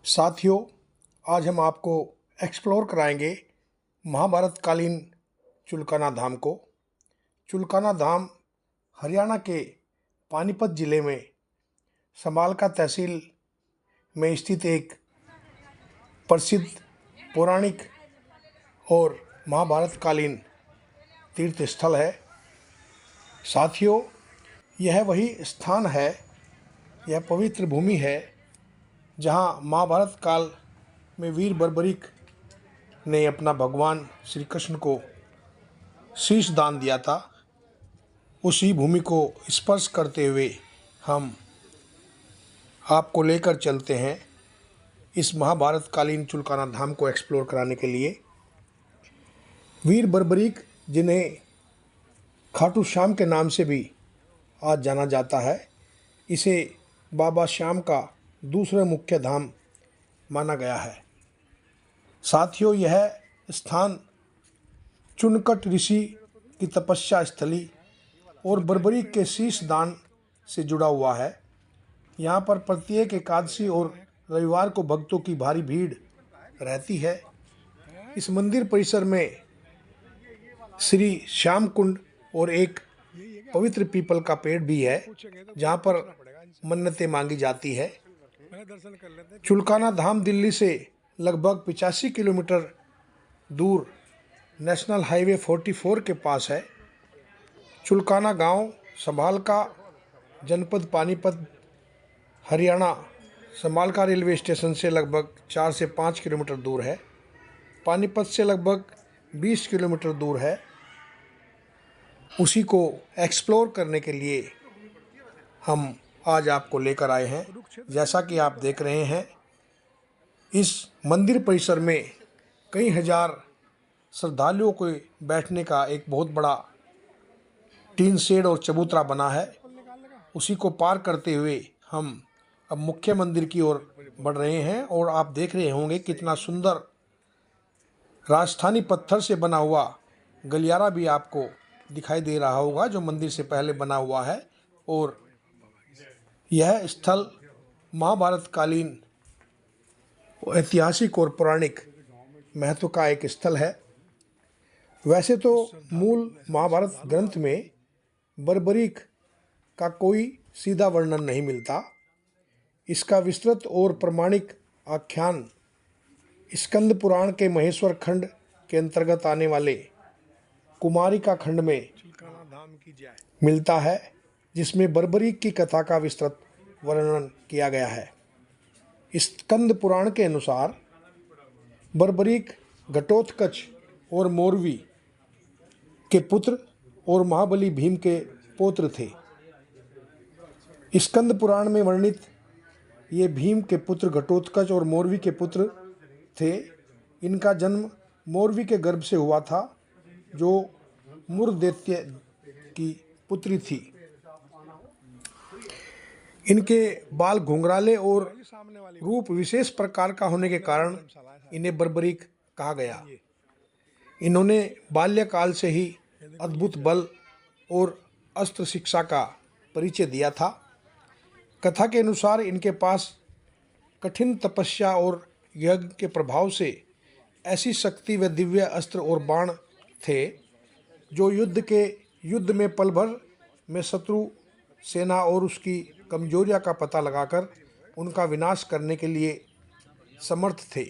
साथियों, आज हम आपको एक्सप्लोर कराएंगे महाभारत कालीन चुलकाना धाम को। चुलकाना धाम हरियाणा के पानीपत जिले में समालका तहसील में स्थित एक प्रसिद्ध पौराणिक और महाभारत कालीन तीर्थ स्थल है। साथियों, यह वही स्थान है, यह पवित्र भूमि है जहाँ महाभारत काल में वीर बर्बरीक ने अपना भगवान श्री कृष्ण को शीश दान दिया था। उसी भूमि को स्पर्श करते हुए हम आपको लेकर चलते हैं इस महाभारत कालीन चुलकाना धाम को एक्सप्लोर कराने के लिए। वीर बर्बरीक, जिन्हें खाटू श्याम के नाम से भी आज जाना जाता है, इसे बाबा श्याम का दूसरा मुख्य धाम माना गया है। साथियों, यह स्थान चुनकट ऋषि की तपस्या स्थली और बर्बरीक के शीश दान से जुड़ा हुआ है। यहाँ पर प्रत्येक एकादशी और रविवार को भक्तों की भारी भीड़ रहती है। इस मंदिर परिसर में श्री श्याम कुंड और एक पवित्र पीपल का पेड़ भी है, जहाँ पर मन्नतें मांगी जाती है। चुलकाना धाम दिल्ली से लगभग 85 किलोमीटर दूर नेशनल हाईवे 44 के पास है। चुलकाना गांव समालका जनपद पानीपत हरियाणा समालका रेलवे स्टेशन से लगभग 4 से 5 किलोमीटर दूर है। पानीपत से लगभग 20 किलोमीटर दूर है। उसी को एक्सप्लोर करने के लिए हम आज आपको लेकर आए हैं। जैसा कि आप देख रहे हैं, इस मंदिर परिसर में कई हजार श्रद्धालुओं को बैठने का एक बहुत बड़ा टीन शेड और चबूतरा बना है। उसी को पार करते हुए हम अब मुख्य मंदिर की ओर बढ़ रहे हैं और आप देख रहे होंगे कितना सुंदर राजस्थानी पत्थर से बना हुआ गलियारा भी आपको दिखाई दे रहा होगा, जो मंदिर से पहले बना हुआ है। और यह स्थल महाभारत कालीन ऐतिहासिक और पौराणिक महत्व का एक स्थल है। वैसे तो मूल महाभारत ग्रंथ में बर्बरीक का कोई सीधा वर्णन नहीं मिलता। इसका विस्तृत और प्रमाणिक आख्यान स्कंद पुराण के महेश्वर खंड के अंतर्गत आने वाले कुमारिका खंड में मिलता है, जिसमें बर्बरीक की कथा का विस्तृत वर्णन किया गया है। स्कंद पुराण के अनुसार बर्बरीक घटोत्कच और मोरवी के पुत्र और महाबली भीम के पौत्र थे। स्कंद पुराण में वर्णित ये भीम के पुत्र घटोत्कच और मोरवी के पुत्र थे। इनका जन्म मोरवी के गर्भ से हुआ था, जो मुरदैत्य की पुत्री थी। इनके बाल घुंघराले और रूप विशेष प्रकार का होने के कारण इन्हें बर्बरीक कहा गया। इन्होंने बाल्यकाल से ही अद्भुत बल और अस्त्र शिक्षा का परिचय दिया था। कथा के अनुसार इनके पास कठिन तपस्या और यज्ञ के प्रभाव से ऐसी शक्ति व दिव्य अस्त्र और बाण थे, जो युद्ध में पल भर में शत्रु सेना और उसकी कमजोरियां का पता लगाकर उनका विनाश करने के लिए समर्थ थे।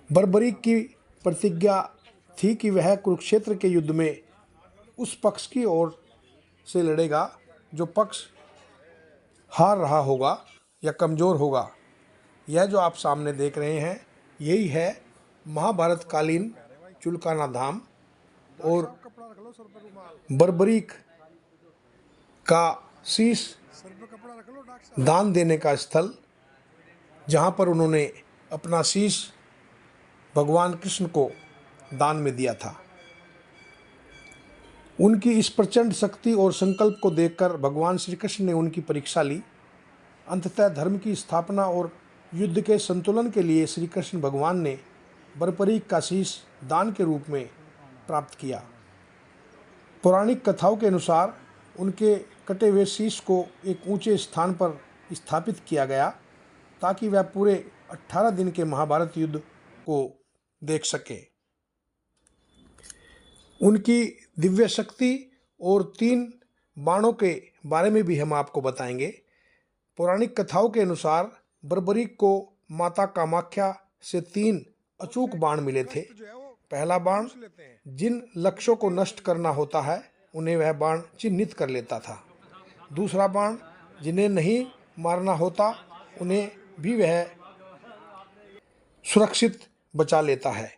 बर्बरीक की प्रतिज्ञा थी कि वह कुरुक्षेत्र के युद्ध में उस पक्ष की ओर से लड़ेगा जो पक्ष हार रहा होगा या कमज़ोर होगा। यह जो आप सामने देख रहे हैं, यही है महाभारत कालीन चुलकाना धाम और बर्बरीक का शीश दान देने का स्थल, जहाँ पर उन्होंने अपना शीश भगवान कृष्ण को दान में दिया था। उनकी इस प्रचंड शक्ति और संकल्प को देखकर भगवान श्री कृष्ण ने उनकी परीक्षा ली। अंततः धर्म की स्थापना और युद्ध के संतुलन के लिए श्री कृष्ण भगवान ने बर्बरीक का शीश दान के रूप में प्राप्त किया। पौराणिक कथाओं के अनुसार उनके कटे हुए शीश को एक ऊंचे स्थान पर स्थापित किया गया ताकि वह पूरे 18 दिन के महाभारत युद्ध को देख सके। उनकी दिव्य शक्ति और 3 बाणों के बारे में भी हम आपको बताएंगे। पौराणिक कथाओं के अनुसार बर्बरीक को माता कामाख्या से 3 अचूक बाण मिले थे। पहला बाण जिन लक्ष्यों को नष्ट करना होता है उन्हें वह बाण चिन्हित कर लेता था। दूसरा बाण जिन्हें नहीं मारना होता उन्हें भी वह सुरक्षित बचा लेता है।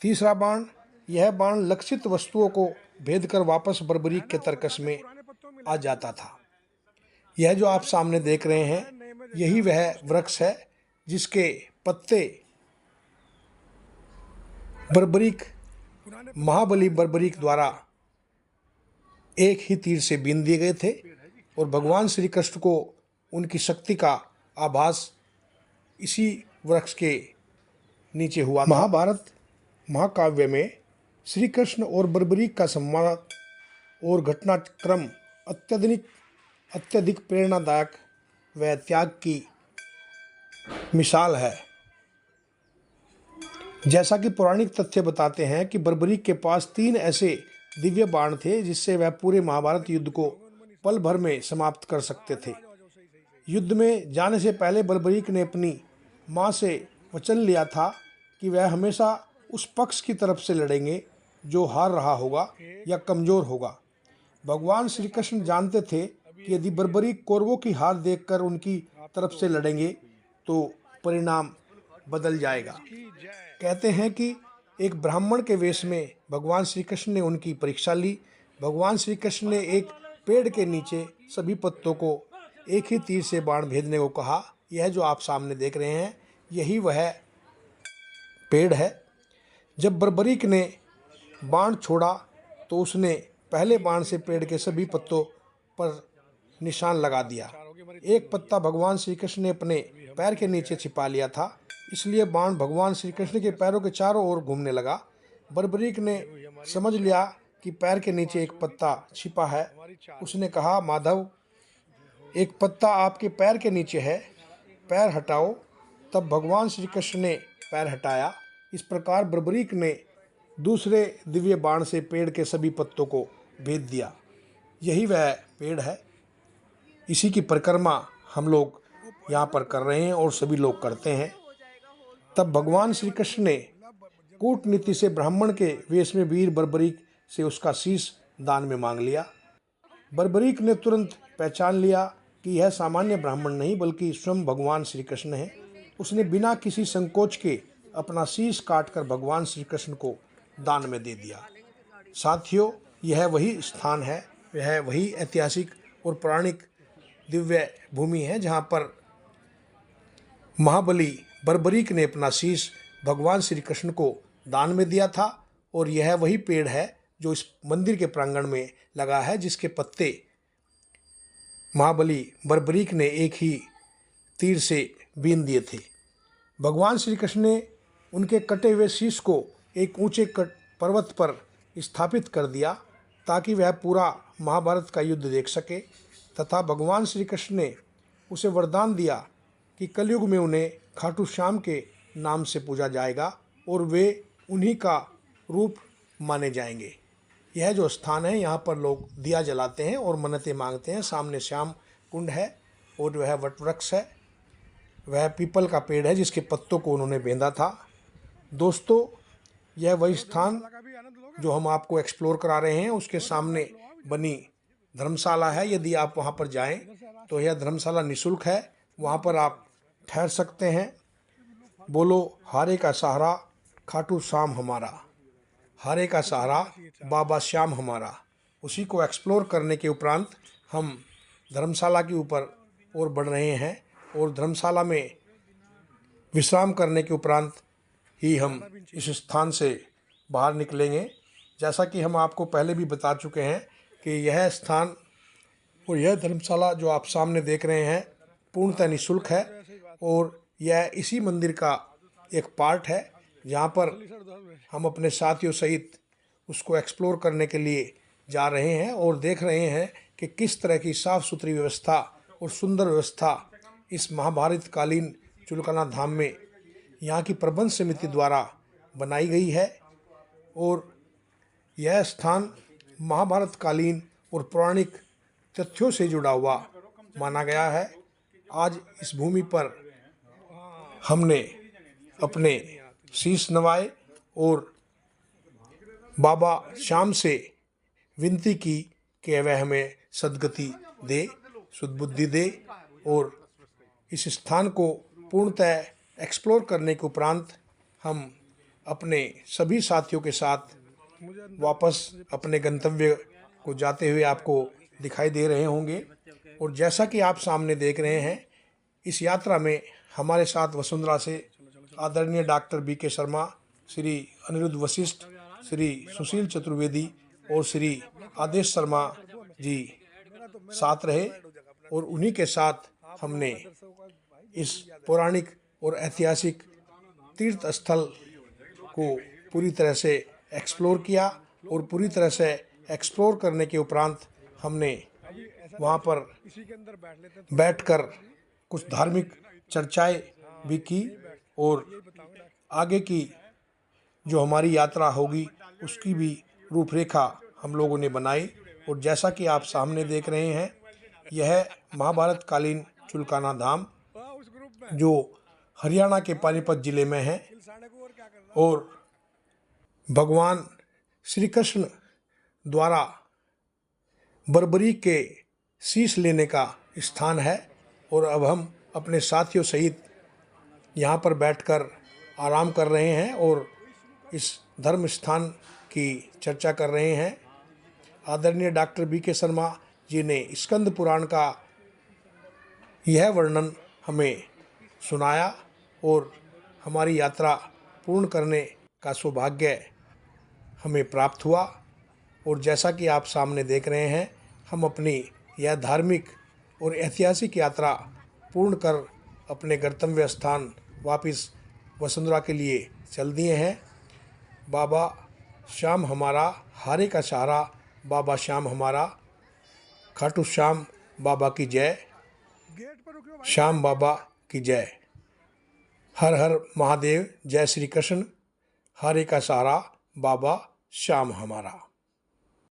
तीसरा बाण, यह बाण लक्षित वस्तुओं को भेद कर वापस बर्बरीक के तर्कस में आ जाता था। यह जो आप सामने देख रहे हैं यही वह वृक्ष है जिसके पत्ते बर्बरीक महाबली बर्बरीक द्वारा एक ही तीर से बीन दिए गए थे और भगवान श्री कृष्ण को उनकी शक्ति का आभास इसी वृक्ष के नीचे हुआ। महाभारत महाकाव्य में श्री कृष्ण और बर्बरीक का संवाद और घटनाक्रम अत्यधिक प्रेरणादायक व त्याग की मिसाल है। जैसा कि पौराणिक तथ्य बताते हैं कि बर्बरीक के पास 3 ऐसे दिव्य बाण थे जिससे वह पूरे महाभारत युद्ध को पल भर में समाप्त कर सकते थे। युद्ध में जाने से पहले बर्बरीक ने अपनी मां से वचन लिया था कि वह हमेशा उस पक्ष की तरफ से लड़ेंगे जो हार रहा होगा या कमज़ोर होगा। भगवान श्री कृष्ण जानते थे कि यदि बर्बरीक कौरवों की हार देखकर उनकी तरफ से लड़ेंगे तो परिणाम बदल जाएगा। कहते हैं कि एक ब्राह्मण के वेश में भगवान श्री कृष्ण ने उनकी परीक्षा ली। भगवान श्री कृष्ण ने एक पेड़ के नीचे सभी पत्तों को एक ही तीर से बाण भेजने को कहा। यह जो आप सामने देख रहे हैं यही वह पेड़ है। जब बर्बरीक ने बाण छोड़ा तो उसने पहले बाण से पेड़ के सभी पत्तों पर निशान लगा दिया। एक पत्ता भगवान श्री कृष्ण ने अपने पैर के नीचे छिपा लिया था, इसलिए बाण भगवान श्री कृष्ण के पैरों के चारों ओर घूमने लगा। बर्बरीक ने समझ लिया कि पैर के नीचे एक पत्ता छिपा है। उसने कहा, माधव, एक पत्ता आपके पैर के नीचे है, पैर हटाओ। तब भगवान श्री कृष्ण ने पैर हटाया। इस प्रकार बर्बरीक ने दूसरे दिव्य बाण से पेड़ के सभी पत्तों को भेद दिया। यही वह पेड़ है। इसी की परिक्रमा हम लोग यहाँ पर कर रहे हैं और सभी लोग करते हैं। तब भगवान श्री कृष्ण ने कूटनीति से ब्राह्मण के वेश में वीर बर्बरीक से उसका शीश दान में मांग लिया। बर्बरीक ने तुरंत पहचान लिया कि यह सामान्य ब्राह्मण नहीं बल्कि स्वयं भगवान श्री कृष्ण है। उसने बिना किसी संकोच के अपना शीश काटकर भगवान श्री कृष्ण को दान में दे दिया। साथियों, यह वही स्थान है, यह वही ऐतिहासिक और पौराणिक दिव्य भूमि है जहाँ पर महाबली बर्बरीक ने अपना शीश भगवान श्री कृष्ण को दान में दिया था। और यह वही पेड़ है जो इस मंदिर के प्रांगण में लगा है, जिसके पत्ते महाबली बर्बरीक ने एक ही तीर से बीन दिए थे। भगवान श्री कृष्ण ने उनके कटे हुए शीश को एक ऊंचे पर्वत पर स्थापित कर दिया ताकि वह पूरा महाभारत का युद्ध देख सके, तथा भगवान श्री कृष्ण ने उसे वरदान दिया कि कलयुग में उन्हें खाटू श्याम के नाम से पूजा जाएगा और वे उन्हीं का रूप माने जाएंगे। यह जो स्थान है यहाँ पर लोग दिया जलाते हैं और मन्नतें मांगते हैं। सामने श्याम कुंड है और वह वटवृक्ष है, वह पीपल का पेड़ है जिसके पत्तों को उन्होंने बेंधा था। दोस्तों, यह वही स्थान जो हम आपको एक्सप्लोर करा रहे हैं उसके सामने बनी धर्मशाला है। यदि आप वहाँ पर जाएं तो यह धर्मशाला निःशुल्क है, वहाँ पर आप ठहर सकते हैं। बोलो हारे का सहारा खाटू श्याम हमारा, हारे का सहारा बाबा श्याम हमारा। उसी को एक्सप्लोर करने के उपरांत हम धर्मशाला के ऊपर और बढ़ रहे हैं और धर्मशाला में विश्राम करने के उपरांत ही हम इस स्थान से बाहर निकलेंगे। जैसा कि हम आपको पहले भी बता चुके हैं कि यह स्थान और यह धर्मशाला जो आप सामने देख रहे हैं पूर्णतः निःशुल्क है और यह इसी मंदिर का एक पार्ट है जहाँ पर हम अपने साथियों सहित उसको एक्सप्लोर करने के लिए जा रहे हैं और देख रहे हैं कि किस तरह की साफ़ सुथरी व्यवस्था और सुंदर व्यवस्था इस महाभारत कालीन चुलकाना धाम में यहाँ की प्रबंध समिति द्वारा बनाई गई है और यह स्थान महाभारत कालीन और पौराणिक तथ्यों से जुड़ा हुआ माना गया है। आज इस भूमि पर हमने अपने शीश नवाए और बाबा श्याम से विनती की कि वह हमें सद्गति दे, सुदबुद्धि दे और इस स्थान को पूर्णतः एक्सप्लोर करने के उपरांत हम अपने सभी साथियों के साथ वापस अपने गंतव्य को जाते हुए आपको दिखाई दे रहे होंगे। और जैसा कि आप सामने देख रहे हैं, इस यात्रा में हमारे साथ वसुंधरा से आदरणीय डॉक्टर बी.के. शर्मा, श्री अनिरुद्ध वशिष्ठ, श्री सुशील चतुर्वेदी और श्री आदेश शर्मा जी साथ रहे और उन्हीं के साथ हमने इस पौराणिक और ऐतिहासिक तीर्थ स्थल को पूरी तरह से एक्सप्लोर किया और पूरी तरह से एक्सप्लोर करने के उपरांत हमने वहाँ पर बैठकर कुछ धार्मिक चर्चाएं भी की और आगे की जो हमारी यात्रा होगी उसकी भी रूपरेखा हम लोगों ने बनाई। और जैसा कि आप सामने देख रहे हैं, यह महाभारत कालीन चुलकाना धाम जो हरियाणा के पानीपत जिले में है और भगवान श्री कृष्ण द्वारा बर्बरी के शीश लेने का स्थान है। और अब हम अपने साथियों सहित यहाँ पर बैठकर आराम कर रहे हैं और इस धर्म स्थान की चर्चा कर रहे हैं। आदरणीय डॉक्टर बी.के. शर्मा जी ने स्कंद पुराण का यह वर्णन हमें सुनाया और हमारी यात्रा पूर्ण करने का सौभाग्य हमें प्राप्त हुआ। और जैसा कि आप सामने देख रहे हैं, हम अपनी यह धार्मिक और ऐतिहासिक यात्रा पूर्ण कर अपने गंतव्य स्थान वापस वसुंधरा के लिए चल दिए हैं। बाबा श्याम हमारा, हारे का सहारा, बाबा श्याम हमारा, खाटू श्याम बाबा की जय, श्याम बाबा की जय। हर हर महादेव, जय श्री कृष्ण, हारे का सहारा, बाबा श्याम हमारा।